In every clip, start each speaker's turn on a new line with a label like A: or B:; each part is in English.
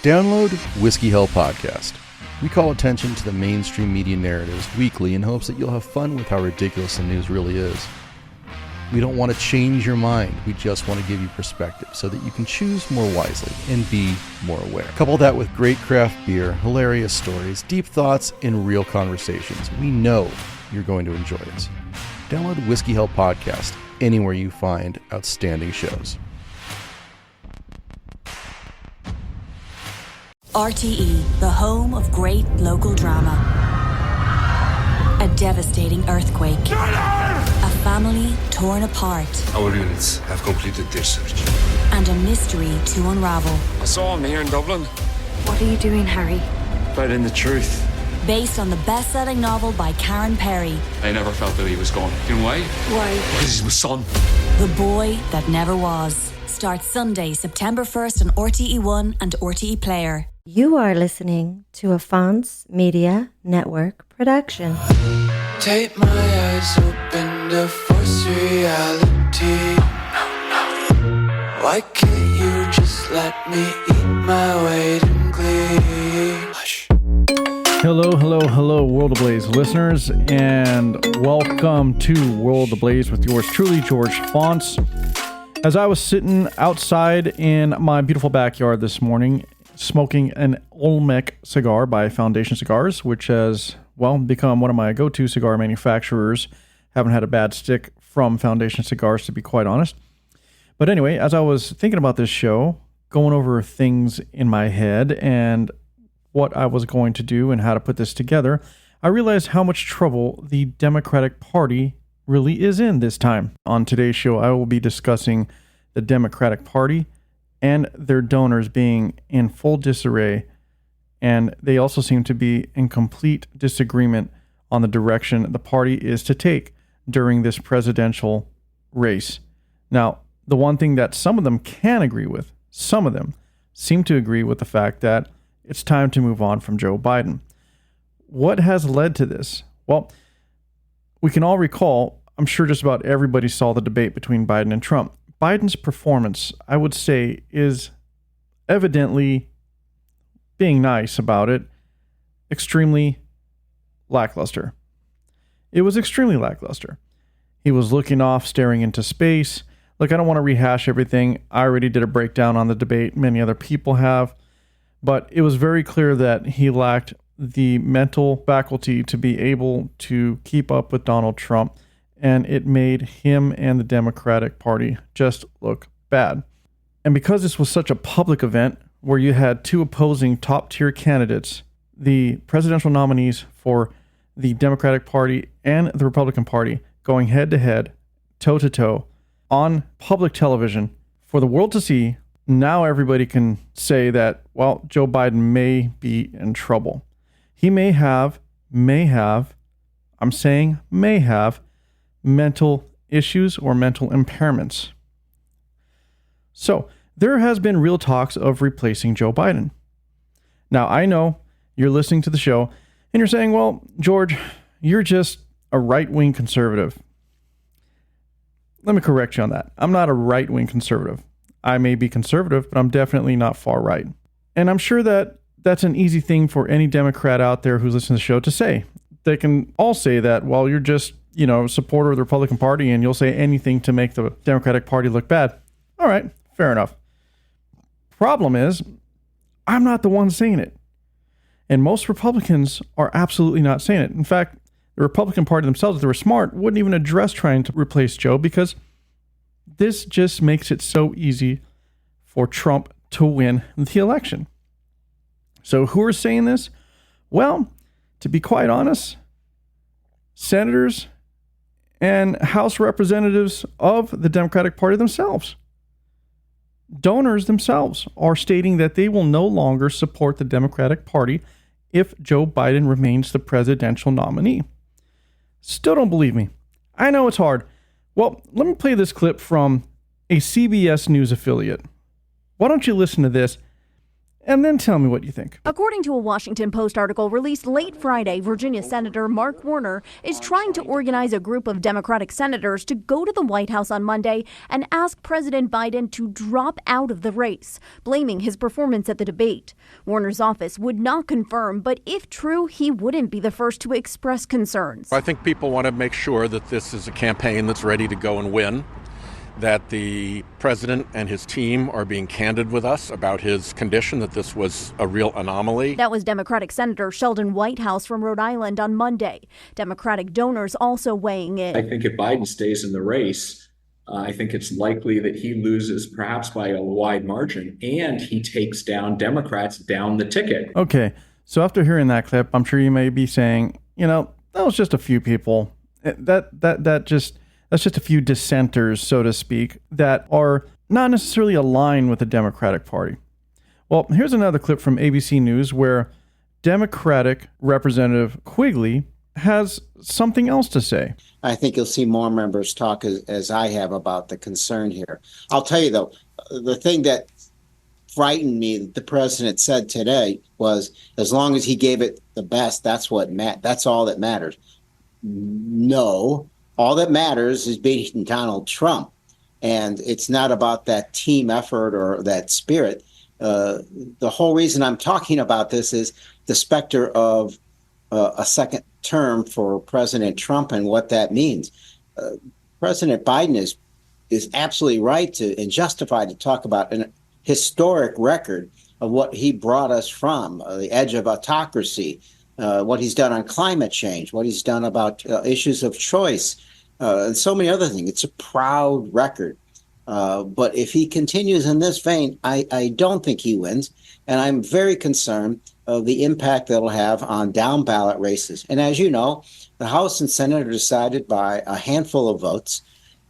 A: Download Whiskey Hell Podcast. We call attention to the mainstream media narratives weekly in hopes that you'll have fun with how ridiculous the news really is. We don't want to change your mind. We just want to give you perspective so that you can choose more wisely and be more aware. Couple that with great craft beer, hilarious stories, deep thoughts, and real conversations. We know you're going to enjoy it. Download Whiskey Hell Podcast anywhere you find outstanding shows.
B: RTE, the home of great local drama. A devastating earthquake. A family torn apart.
C: Our units have completed their search.
B: And a mystery to unravel.
C: I saw him here in Dublin.
D: What are you doing, Harry?
C: Finding the truth.
B: Based on the best-selling novel by Karen Perry.
C: I never felt that he was gone. You know why?
D: Why?
C: Because he's my son.
B: The Boy That Never Was. Starts Sunday, September 1st on RTE1 and RTE Player.
E: You are listening to a Fonz Media Network production.
F: Take my eyes open to force reality. Why can't you just let me eat my weight in glee? Hush.
G: Hello, World Ablaze listeners, and welcome to World Ablaze with yours truly, George Fonz. As I was sitting outside in my beautiful backyard this morning, smoking an Olmec cigar by Foundation Cigars, which has, well, become one of my go-to cigar manufacturers. Haven't had a bad stick from Foundation Cigars, to be quite honest. But anyway, as I was thinking about this show, going over things in my head and what I was going to do and how to put this together, I realized how much trouble the Democratic Party really is in this time. On today's show, I will be discussing the Democratic Party and their donors being in full disarray, and they also seem to be in complete disagreement on the direction the party is to take during this presidential race. Now, the one thing that some of them can agree with, some of them seem to agree with the fact that it's time to move on from Joe Biden. What has led to this? Well, we can all recall, I'm sure just about everybody saw the debate between Biden and Trump. Biden's performance, I would say, is evidently, being nice about it, extremely lackluster. It was extremely lackluster. He was looking off, staring into space. Look, I don't want to rehash everything. I already did a breakdown on the debate. Many other people have. But it was very clear that he lacked the mental faculty to be able to keep up with Donald Trump. And it made him and the Democratic Party just look bad. And because this was such a public event where you had two opposing top-tier candidates, the presidential nominees for the Democratic Party and the Republican Party going head-to-head, toe-to-toe, on public television for the world to see, now everybody can say that, well, Joe Biden may be in trouble. He may have, I'm saying may have, mental issues or mental impairments. So there has been real talks of replacing Joe Biden. Now, I know you're listening to the show and you're saying, well, George, you're just a right-wing conservative. Let me correct you on that. I'm not a right-wing conservative. I may be conservative, but I'm definitely not far right. And I'm sure that that's an easy thing for any Democrat out there who's listening to the show to say. They can all say that, well, you're just, a supporter of the Republican Party and you'll say anything to make the Democratic Party look bad. All right, fair enough. Problem is, I'm not the one saying it. And most Republicans are absolutely not saying it. In fact, the Republican Party themselves, if they were smart, wouldn't even address trying to replace Joe because this just makes it so easy for Trump to win the election. So who are saying this? Well, to be quite honest, senators and House representatives of the Democratic Party themselves. Donors themselves are stating that they will no longer support the Democratic Party if Joe Biden remains the presidential nominee. Still don't believe me. I know it's hard. Well, let me play this clip from a CBS News affiliate. Why don't you listen to this and then tell me what you think.
H: According to a Washington Post article released late Friday, Virginia Senator Mark Warner is trying to organize a group of Democratic senators to go to the White House on Monday and ask President Biden to drop out of the race, blaming his performance at the debate. Warner's office would not confirm, but if true, he wouldn't be the first to express concerns.
I: I think people want to make sure that this is a campaign that's ready to go and win, that the president and his team are being candid with us about his condition, that this was a real anomaly.
H: That was Democratic Senator Sheldon Whitehouse from Rhode Island on Monday. Democratic donors also weighing in.
J: I think if Biden stays in the race, I think it's likely that he loses perhaps by a wide margin, and he takes down Democrats down the ticket.
G: Okay, so after hearing that clip, I'm sure you may be saying, that was just a few people. That's just a few dissenters, so to speak, that are not necessarily aligned with the Democratic Party. Well, here's another clip from ABC News where Democratic Representative Quigley has something else to say.
K: I think you'll see more members talk as I have about the concern here. I'll tell you, though, the thing that frightened me that the president said today was, as long as he gave it the best, that's all that matters. No. All that matters is beating Donald Trump. And it's not about that team effort or that spirit. The whole reason I'm talking about this is the specter of a second term for President Trump and what that means. President Biden is absolutely right and justified to talk about an historic record of what he brought us from, the edge of autocracy, what he's done on climate change, what he's done about issues of choice, and so many other things. It's a proud record. But if he continues in this vein, I don't think he wins. And I'm very concerned of the impact that'll have on down ballot races. And as you know, the House and Senate are decided by a handful of votes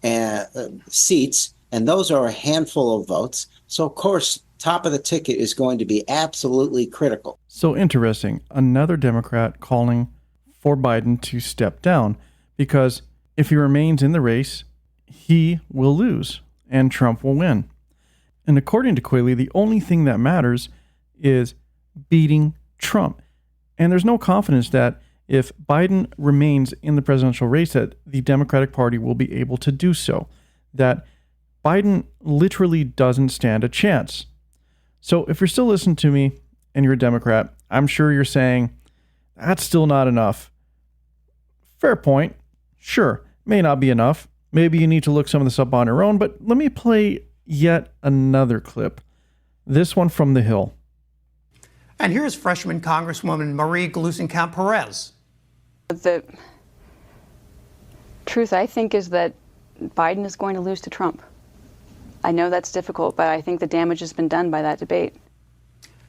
K: and seats, and those are a handful of votes. So, of course, top of the ticket is going to be absolutely critical.
G: So interesting. Another Democrat calling for Biden to step down, because if he remains in the race, he will lose and Trump will win. And according to Quigley, the only thing that matters is beating Trump. And there's no confidence that if Biden remains in the presidential race, that the Democratic Party will be able to do so. That Biden literally doesn't stand a chance. So if you're still listening to me and you're a Democrat, I'm sure you're saying, that's still not enough. Fair point. Sure, may not be enough. Maybe you need to look some of this up on your own, but let me play yet another clip. This one from The Hill.
L: And here's freshman Congresswoman Marie Gluesenkamp-Perez.
M: The truth, I think, is that Biden is going to lose to Trump. I know that's difficult, but I think the damage has been done by that debate.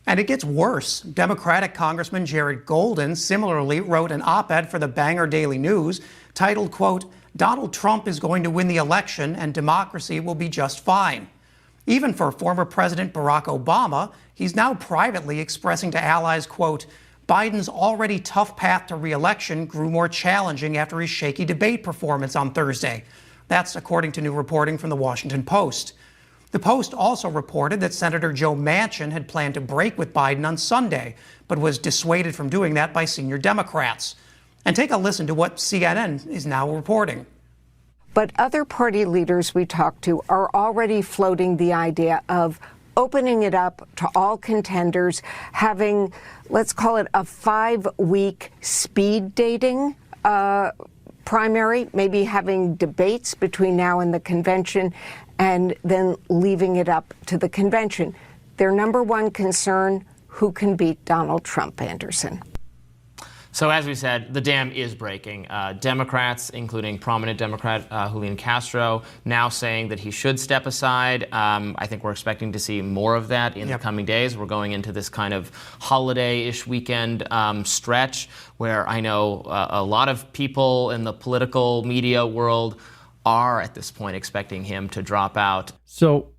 L: And it gets worse. Democratic Congressman Jared Golden similarly wrote an op-ed for the Bangor Daily News titled, quote, "Donald Trump is going to win the election and democracy will be just fine." Even for former President Barack Obama, he's now privately expressing to allies, quote, "Biden's already tough path to re-election grew more challenging after his shaky debate performance on Thursday." That's according to new reporting from the Washington Post. The Post also reported that Senator Joe Manchin had planned to break with Biden on Sunday, but was dissuaded from doing that by senior Democrats. And take a listen to what CNN is now reporting.
N: But other party leaders we talked to are already floating the idea of opening it up to all contenders, having, let's call it a 5-week speed dating primary, maybe having debates between now and the convention, and then leaving it up to the convention. Their number one concern, who can beat Donald Trump, Anderson?
O: So as we said, the dam is breaking. Democrats, including prominent Democrat Julian Castro, now saying that he should step aside. I think we're expecting to see more of that in the coming days. We're going into this kind of holiday-ish weekend stretch where I know a lot of people in the political media world are at this point expecting him to drop out.
G: So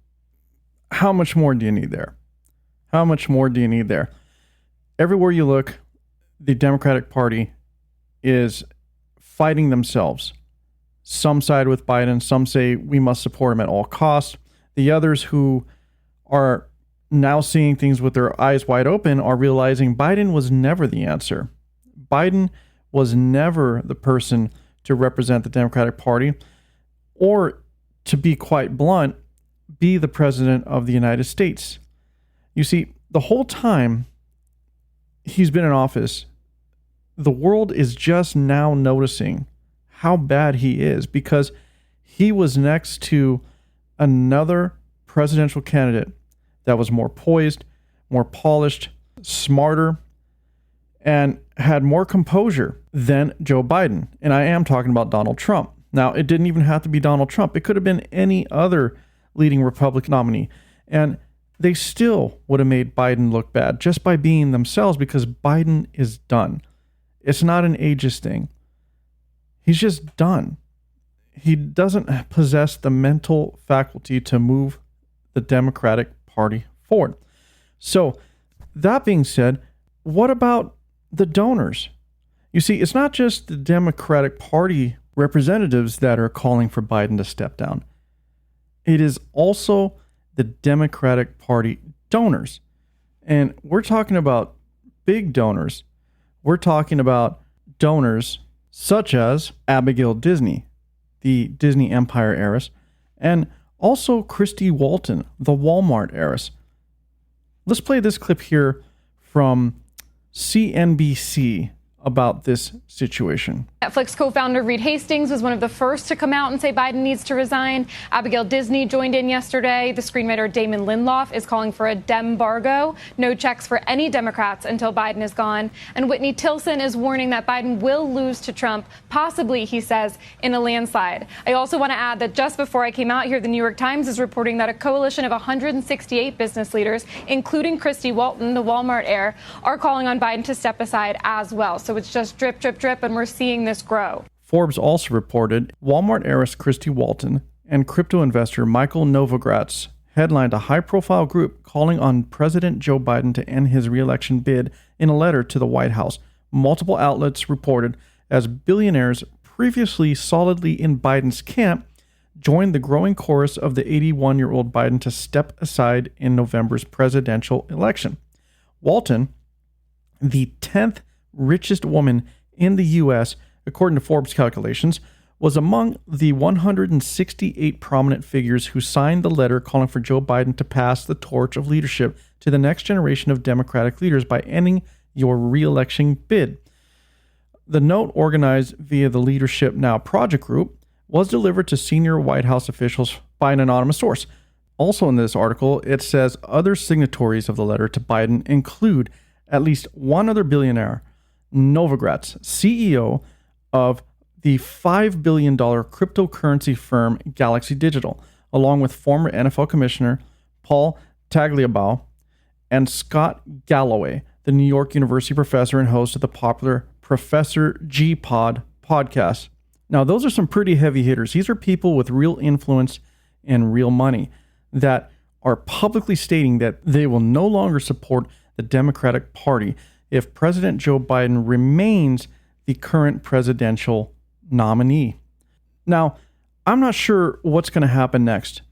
G: how much more do you need there? How much more do you need there? Everywhere you look, the Democratic Party is fighting themselves. Some side with Biden, some say we must support him at all costs. The others who are now seeing things with their eyes wide open, are realizing Biden was never the answer. Biden was never the person to represent the Democratic Party, or, to be quite blunt, be the president of the United States. You see, the whole time he's been in office, the world is just now noticing how bad he is, because he was next to another presidential candidate that was more poised, more polished, smarter, and had more composure than Joe Biden. And I am talking about Donald Trump. Now, it didn't even have to be Donald Trump. It could have been any other leading Republican nominee. And they still would have made Biden look bad just by being themselves, because Biden is done. It's not an ageist thing. He's just done. He doesn't possess the mental faculty to move the Democratic Party forward. So, that being said, what about the donors? You see, it's not just the Democratic Party representatives that are calling for Biden to step down. It is also the Democratic Party donors. And we're talking about big donors. We're talking about donors such as Abigail Disney, the Disney Empire heiress, and also Christy Walton, the Walmart heiress. Let's play this clip here from CNBC about this situation.
P: Netflix co-founder Reed Hastings was one of the first to come out and say Biden needs to resign. Abigail Disney joined in yesterday. The screenwriter Damon Lindelof is calling for a Dembargo, no checks for any Democrats until Biden is gone. And Whitney Tilson is warning that Biden will lose to Trump, possibly, he says, in a landslide. I also want to add that just before I came out here, the New York Times is reporting that a coalition of 168 business leaders, including Christy Walton, the Walmart heir, are calling on Biden to step aside as well. So it's just drip, drip, drip, and we're seeing this grow.
G: Forbes also reported Walmart heiress Christy Walton and crypto investor Michael Novogratz headlined a high-profile group calling on President Joe Biden to end his re-election bid in a letter to the White House. Multiple outlets reported as billionaires previously solidly in Biden's camp joined the growing chorus of the 81-year-old Biden to step aside in November's presidential election. Walton, the 10th richest woman in the U.S., according to Forbes calculations, was among the 168 prominent figures who signed the letter calling for Joe Biden to pass the torch of leadership to the next generation of Democratic leaders by ending your re-election bid. The note, organized via the Leadership Now project group, was delivered to senior White House officials by an anonymous source. Also in this article, it says other signatories of the letter to Biden include at least one other billionaire, Novogratz, CEO of the $5 billion cryptocurrency firm Galaxy Digital, along with former NFL Commissioner Paul Tagliabue and Scott Galloway, the New York University professor and host of the popular Professor G Pod podcast. Now, those are some pretty heavy hitters. These are people with real influence and real money that are publicly stating that they will no longer support the Democratic Party if President Joe Biden remains the current presidential nominee. Now, I'm not sure what's going to happen next,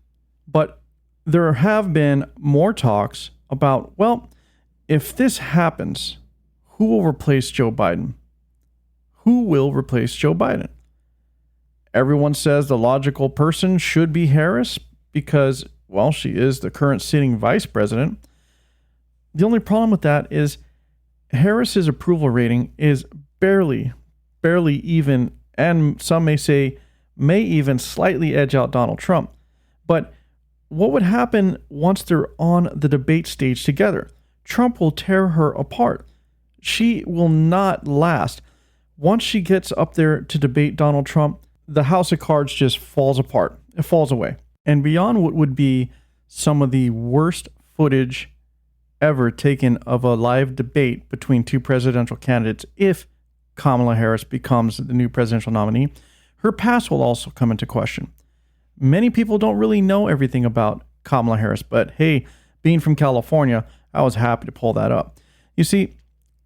G: but there have been more talks about, well, if this happens, who will replace Joe Biden? Who will replace Joe Biden? Everyone says the logical person should be Harris because, well, she is the current sitting vice president. The only problem with that is Harris's approval rating is barely even, and some may say may even slightly edge out Donald Trump. But what would happen once they're on the debate stage together? Trump will tear her apart. She will not last. Once she gets up there to debate Donald Trump, the house of cards just falls apart. It falls away. And beyond what would be some of the worst footage ever taken of a live debate between two presidential candidates, if Kamala Harris becomes the new presidential nominee, her past will also come into question. Many people don't really know everything about Kamala Harris, but hey, being from California, I was happy to pull that up. You see,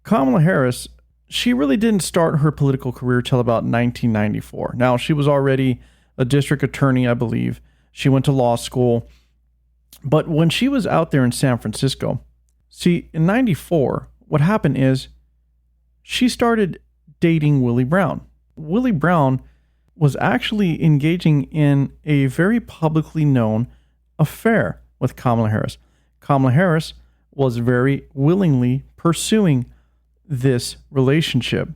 G: Kamala Harris, she really didn't start her political career till about 1994. Now, she was already a district attorney, I believe. She went to law school. But when she was out there in San Francisco, see, in 94, what happened is she started dating Willie Brown. Willie Brown was actually engaging in a very publicly known affair with Kamala Harris. Kamala Harris was very willingly pursuing this relationship.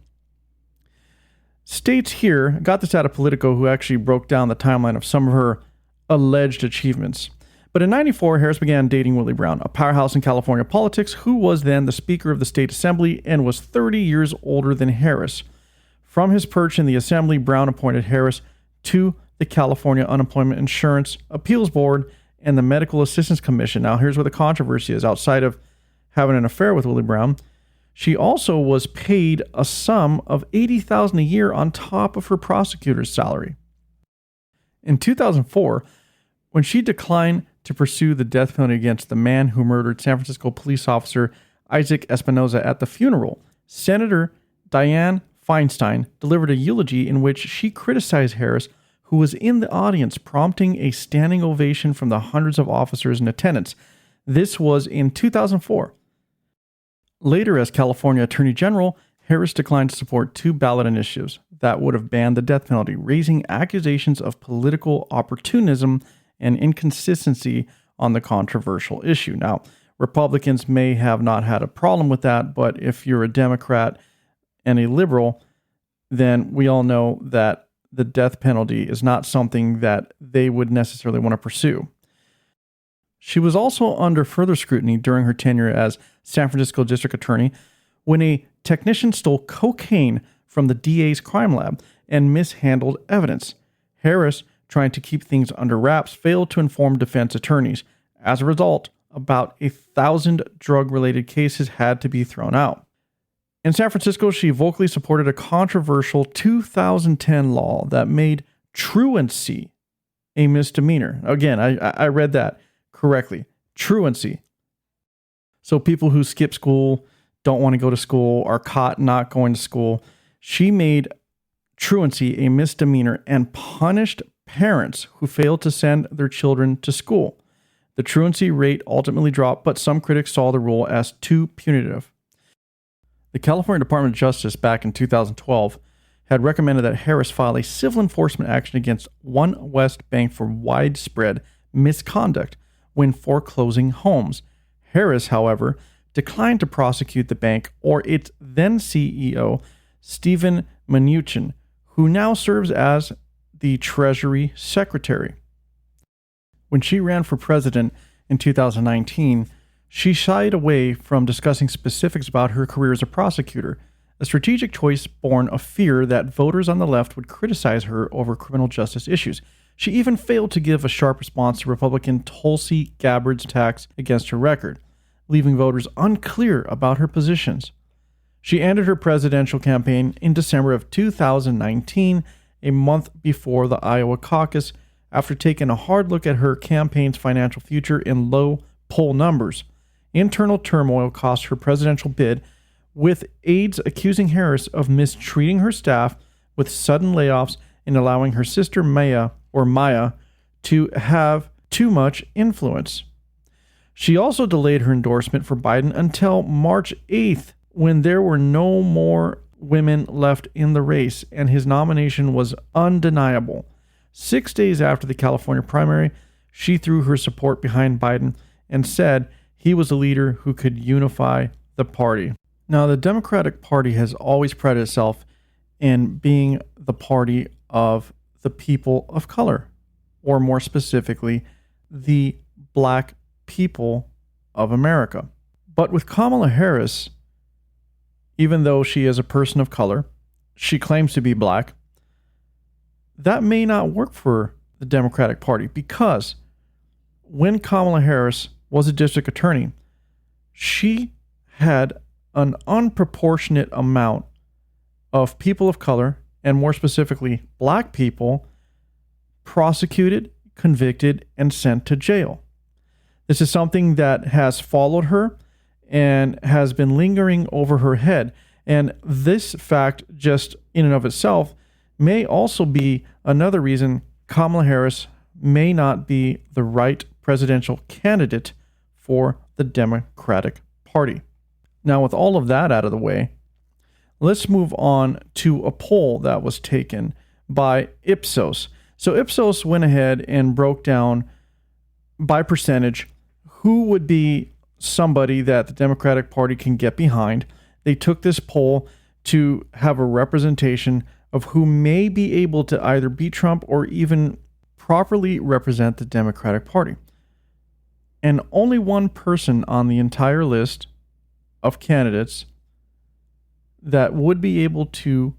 G: States here, got this out of Politico, who actually broke down the timeline of some of her alleged achievements. But in 94, Harris began dating Willie Brown, a powerhouse in California politics, who was then the Speaker of the State Assembly and was 30 years older than Harris. From his perch in the Assembly, Brown appointed Harris to the California Unemployment Insurance Appeals Board and the Medical Assistance Commission. Now, here's where the controversy is. Outside of having an affair with Willie Brown, she also was paid a sum of $80,000 a year on top of her prosecutor's salary. In 2004, when she declined to pursue the death penalty against the man who murdered San Francisco police officer Isaac Espinoza at the funeral, Senator Dianne Feinstein delivered a eulogy in which she criticized Harris, who was in the audience, prompting a standing ovation from the hundreds of officers in attendance. This was in 2004. Later, as California Attorney General, Harris declined to support two ballot initiatives that would have banned the death penalty, raising accusations of political opportunism and inconsistency on the controversial issue. Now, Republicans may have not had a problem with that, but if you're a Democrat and a liberal, then we all know that the death penalty is not something that they would necessarily want to pursue. She was also under further scrutiny during her tenure as San Francisco District Attorney when a technician stole cocaine from the DA's crime lab and mishandled evidence. Harris, trying to keep things under wraps, failed to inform defense attorneys. As a result, about 1,000 drug-related cases had to be thrown out. In San Francisco, she vocally supported a controversial 2010 law that made truancy a misdemeanor. Again, I read that correctly. Truancy. So people who skip school, don't want to go to school, are caught not going to school. She made truancy a misdemeanor and punished parents who failed to send their children to school. The truancy rate ultimately dropped, but some critics saw the rule as too punitive. The California Department of Justice back in 2012 had recommended that Harris file a civil enforcement action against One West Bank for widespread misconduct when foreclosing homes. Harris, however, declined to prosecute the bank or its then CEO, Stephen Mnuchin, who now serves as the Treasury Secretary. When she ran for president in 2019, she shied away from discussing specifics about her career as a prosecutor, a strategic choice born of fear that voters on the left would criticize her over criminal justice issues. She even failed to give a sharp response to Republican Tulsi Gabbard's attacks against her record, leaving voters unclear about her positions. She ended her presidential campaign in December of 2019, a month before the Iowa caucus, after taking a hard look at her campaign's financial future in low poll numbers. Internal turmoil cost her presidential bid, with aides accusing Harris of mistreating her staff with sudden layoffs and allowing her sister Maya to have too much influence. She also delayed her endorsement for Biden until March 8th, when there were no more women left in the race and his nomination was undeniable. 6 days after the California primary, she threw her support behind Biden and said he was a leader who could unify the party. Now, the Democratic Party has always prided itself in being the party of the people of color, or more specifically, the black people of America. But with Kamala Harris, even though she is a person of color, she claims to be black, that may not work for the Democratic Party, because when Kamala Harris was a district attorney, she had an unproportionate amount of people of color, and more specifically black people, prosecuted, convicted, and sent to jail. This is something that has followed her and has been lingering over her head. And this fact, just in and of itself, may also be another reason Kamala Harris may not be the right presidential candidate for the Democratic Party. Now, with all of that out of the way, let's move on to a poll that was taken by Ipsos. So Ipsos went ahead and broke down by percentage who would be somebody that the Democratic Party can get behind. They took this poll to have a representation of who may be able to either beat Trump or even properly represent the Democratic Party. And only one person on the entire list of candidates that would be able to,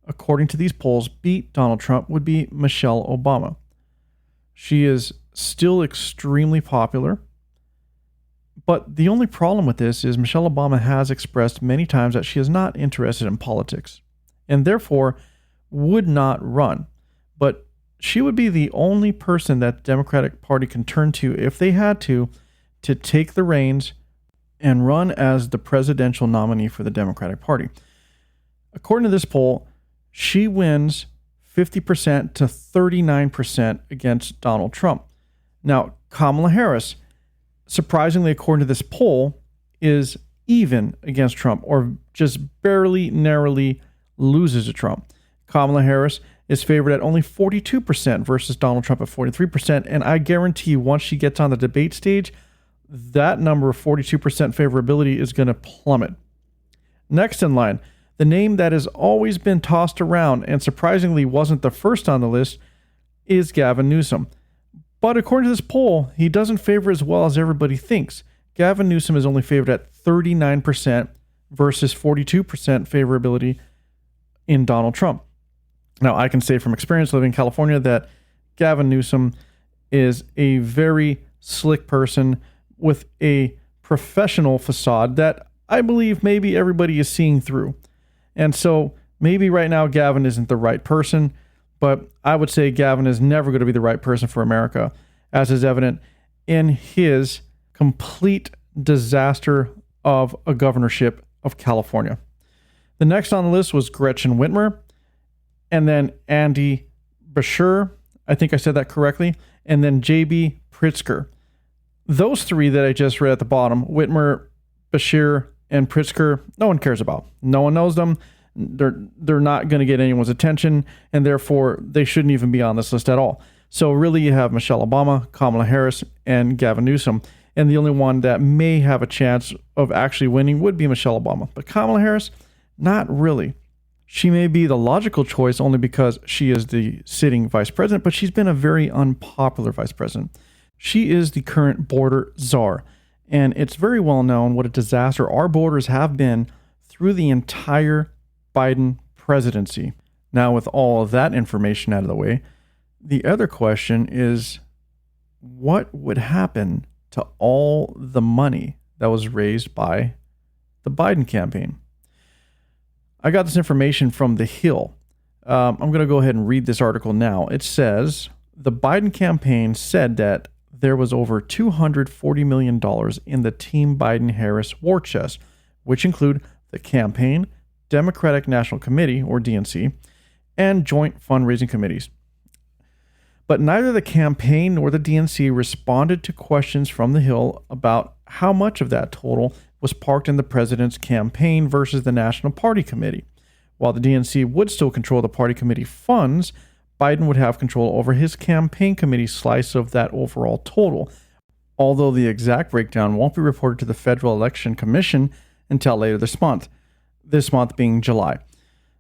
G: according to these polls, beat Donald Trump would be Michelle Obama. She is still extremely popular. But the only problem with this is Michelle Obama has expressed many times that she is not interested in politics and therefore would not run. But she would be the only person that the Democratic Party can turn to if they had to take the reins and run as the presidential nominee for the Democratic Party. According to this poll, she wins 50% to 39% against Donald Trump. Now, Kamala Harris, surprisingly, according to this poll, is even against Trump, or just barely, narrowly loses to Trump. Kamala Harris is favored at only 42% versus Donald Trump at 43%, and I guarantee you, once she gets on the debate stage, that number of 42% favorability is going to plummet. Next in line, the name that has always been tossed around and surprisingly wasn't the first on the list is Gavin Newsom. But according to this poll, he doesn't favor as well as everybody thinks. Gavin Newsom is only favored at 39% versus 42% favorability in Donald Trump. Now, I can say from experience living in California that Gavin Newsom is a very slick person with a professional facade that I believe maybe everybody is seeing through. And so maybe right now Gavin isn't the right person, but I would say Gavin is never going to be the right person for America, as is evident in his complete disaster of a governorship of California. The next on the list was Gretchen Whitmer, and then Andy Beshear, I think I said that correctly, and then J.B. Pritzker. Those three that I just read at the bottom, Whitmer, Beshear, and Pritzker, no one cares about. No one knows them. They're not going to get anyone's attention, and therefore they shouldn't even be on this list at all. So really you have Michelle Obama, Kamala Harris, and Gavin Newsom. And the only one that may have a chance of actually winning would be Michelle Obama. But Kamala Harris, not really. She may be the logical choice only because she is the sitting vice president, but she's been a very unpopular vice president. She is the current border czar. And it's very well known what a disaster our borders have been through the entire Biden presidency. Now, with all of that information out of the way, the other question is, what would happen to all the money that was raised by the Biden campaign? I got this information from The Hill. I'm going to go ahead and read this article now. It says, the Biden campaign said that there was over $240 million in the Team Biden-Harris war chest, which include the campaign, Democratic National Committee, or DNC, and joint fundraising committees. But neither the campaign nor the DNC responded to questions from The Hill about how much of that total was parked in the president's campaign versus the National Party Committee. While the DNC would still control the party committee funds, Biden would have control over his campaign committee slice of that overall total, although the exact breakdown won't be reported to the Federal Election Commission until later this month being July.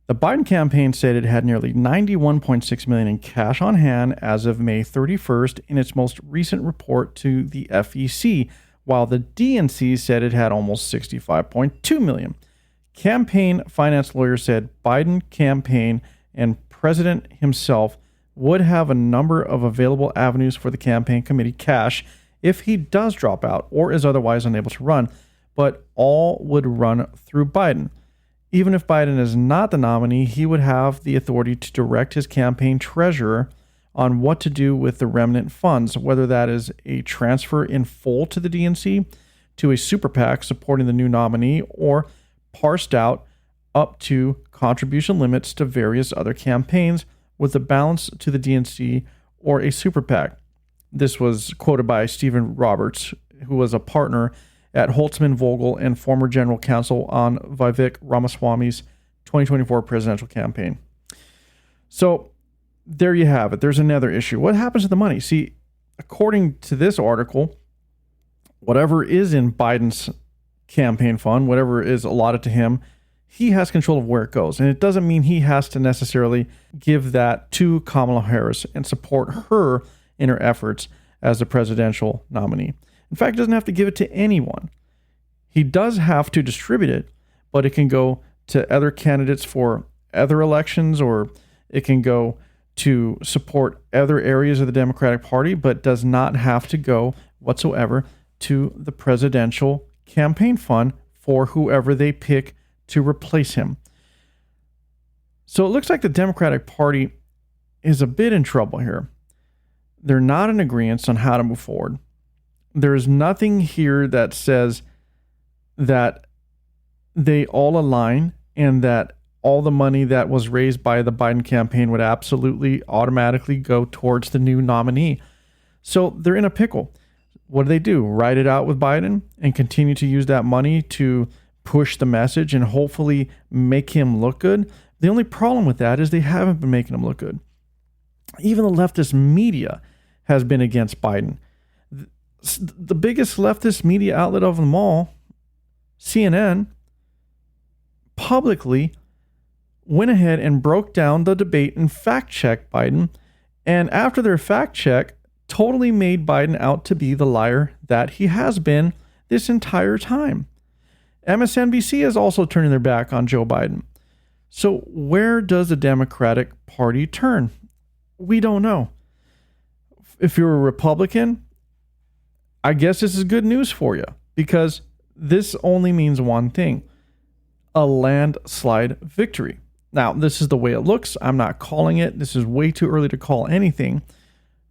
G: The Biden campaign said it had nearly $91.6 million in cash on hand as of May 31st in its most recent report to the FEC, while the DNC said it had almost $65.2 million. Campaign finance lawyers said Biden campaign and President himself would have a number of available avenues for the campaign committee cash if he does drop out or is otherwise unable to run, but all would run through Biden. Even if Biden is not the nominee, he would have the authority to direct his campaign treasurer on what to do with the remnant funds, whether that is a transfer in full to the DNC, to a super PAC supporting the new nominee, or parsed out up to contribution limits to various other campaigns with a balance to the DNC or a super PAC. This was quoted by Stephen Roberts, who was a partner at Holtzman Vogel and former general counsel on Vivek Ramaswamy's 2024 presidential campaign. So there you have it. There's another issue. What happens to the money? See, according to this article, whatever is in Biden's campaign fund, whatever is allotted to him, he has control of where it goes. And it doesn't mean he has to necessarily give that to Kamala Harris and support her in her efforts as the presidential nominee. In fact, he doesn't have to give it to anyone. He does have to distribute it, but it can go to other candidates for other elections, or it can go to support other areas of the Democratic Party, but does not have to go whatsoever to the presidential campaign fund for whoever they pick to replace him. So it looks like the Democratic Party is a bit in trouble here. They're not in agreement on how to move forward. There's nothing here that says that they all align and that all the money that was raised by the Biden campaign would absolutely automatically go towards the new nominee. So they're in a pickle. What do? Ride it out with Biden and continue to use that money to push the message and hopefully make him look good? The only problem with that is they haven't been making him look good. Even the leftist media has been against Biden. The biggest leftist media outlet of them all, CNN, publicly went ahead and broke down the debate and fact-checked Biden. And after their fact-check, totally made Biden out to be the liar that he has been this entire time. MSNBC is also turning their back on Joe Biden. So where does the Democratic Party turn? We don't know. If you're a Republican, I guess this is good news for you, because this only means one thing: a landslide victory. Now, this is the way it looks. I'm not calling it. This is way too early to call anything.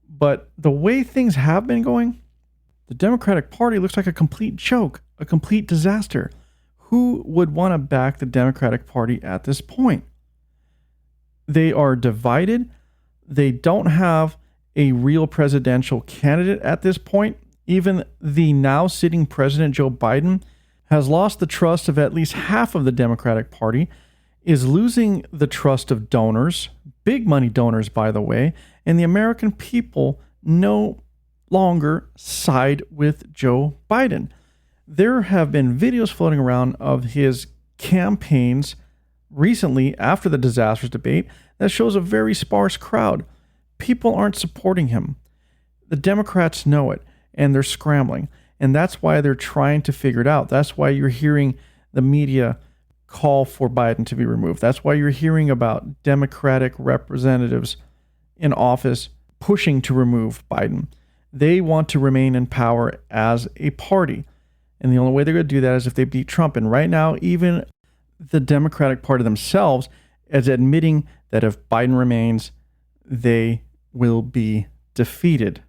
G: But the way things have been going, the Democratic Party looks like a complete joke, a complete disaster. Who would want to back the Democratic Party at this point? They are divided. They don't have a real presidential candidate at this point. Even the now sitting president, Joe Biden, has lost the trust of at least half of the Democratic Party, is losing the trust of donors, big money donors, by the way, and the American people no longer side with Joe Biden. There have been videos floating around of his campaigns recently after the disastrous debate that shows a very sparse crowd. People aren't supporting him. The Democrats know it, and they're scrambling. And that's why they're trying to figure it out. That's why you're hearing the media call for Biden to be removed. That's why you're hearing about Democratic representatives in office pushing to remove Biden. They want to remain in power as a party. And the only way they're going to do that is if they beat Trump. And right now, even the Democratic Party themselves is admitting that if Biden remains, they will be defeated.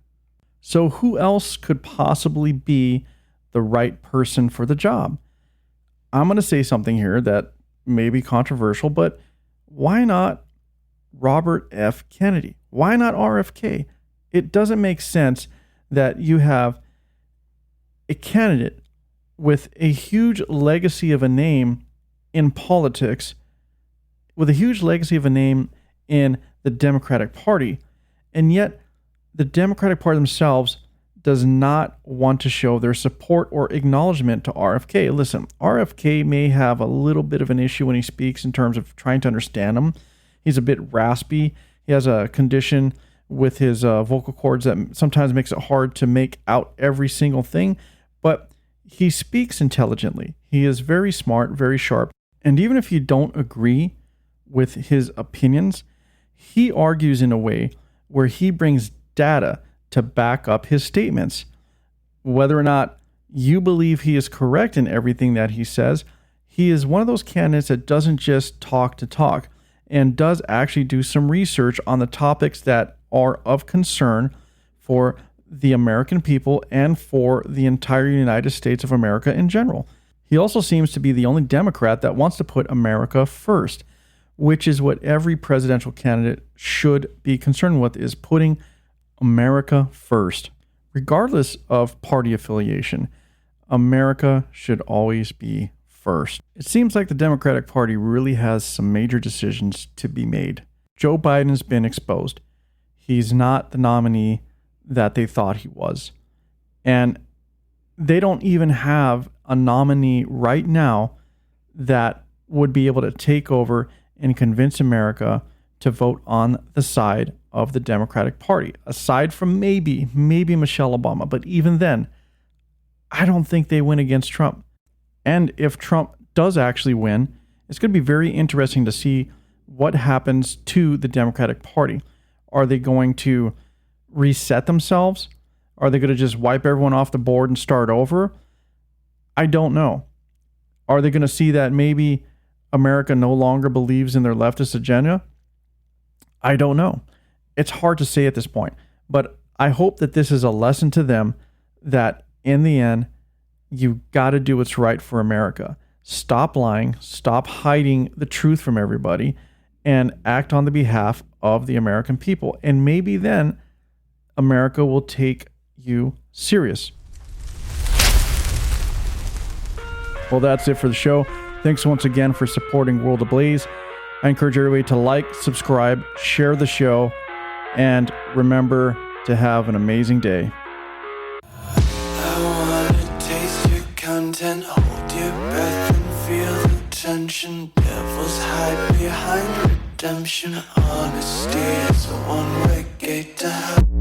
G: So who else could possibly be the right person for the job? I'm going to say something here that may be controversial, but why not Robert F. Kennedy? Why not RFK? It doesn't make sense that you have a candidate with a huge legacy of a name in politics, with a huge legacy of a name in the Democratic Party, and yet the Democratic Party themselves does not want to show their support or acknowledgement to RFK. Listen, RFK may have a little bit of an issue when he speaks in terms of trying to understand him. He's a bit raspy. He has a condition with his vocal cords that sometimes makes it hard to make out every single thing, but he speaks intelligently. He is very smart, very sharp. And even if you don't agree with his opinions, he argues in a way where he brings data to back up his statements. Whether or not you believe he is correct in everything that he says, he is one of those candidates that doesn't just talk to talk and does actually do some research on the topics that are of concern for the American people and for the entire United States of America in general. He also seems to be the only Democrat that wants to put America first, which is what every presidential candidate should be concerned with, is putting America first. Regardless of party affiliation, America should always be first. It seems like the Democratic Party really has some major decisions to be made. Joe Biden's been exposed. He's not the nominee that they thought he was. And they don't even have a nominee right now that would be able to take over and convince America to vote on the side of the Democratic Party, aside from maybe Michelle Obama. But even then, I don't think they win against Trump. And if Trump does actually win, it's going to be very interesting to see what happens to the Democratic Party. Are they going to reset themselves? Are they going to just wipe everyone off the board and start over? I don't know. Are they going to see that maybe America no longer believes in their leftist agenda? I don't know. It's hard to say at this point. But I hope that this is a lesson to them that in the end, you got to do what's right for America. Stop lying. Stop hiding the truth from everybody and act on the behalf of the American people. And maybe then America will take you serious. Well, that's it for the show. Thanks once again for supporting World Ablaze. I encourage everybody to like, subscribe, share the show, and remember to have an amazing day.
F: I wanna taste your content, hold your breath and feel the tension. Devils hide behind redemption. Honesty is a one-way gate to hell.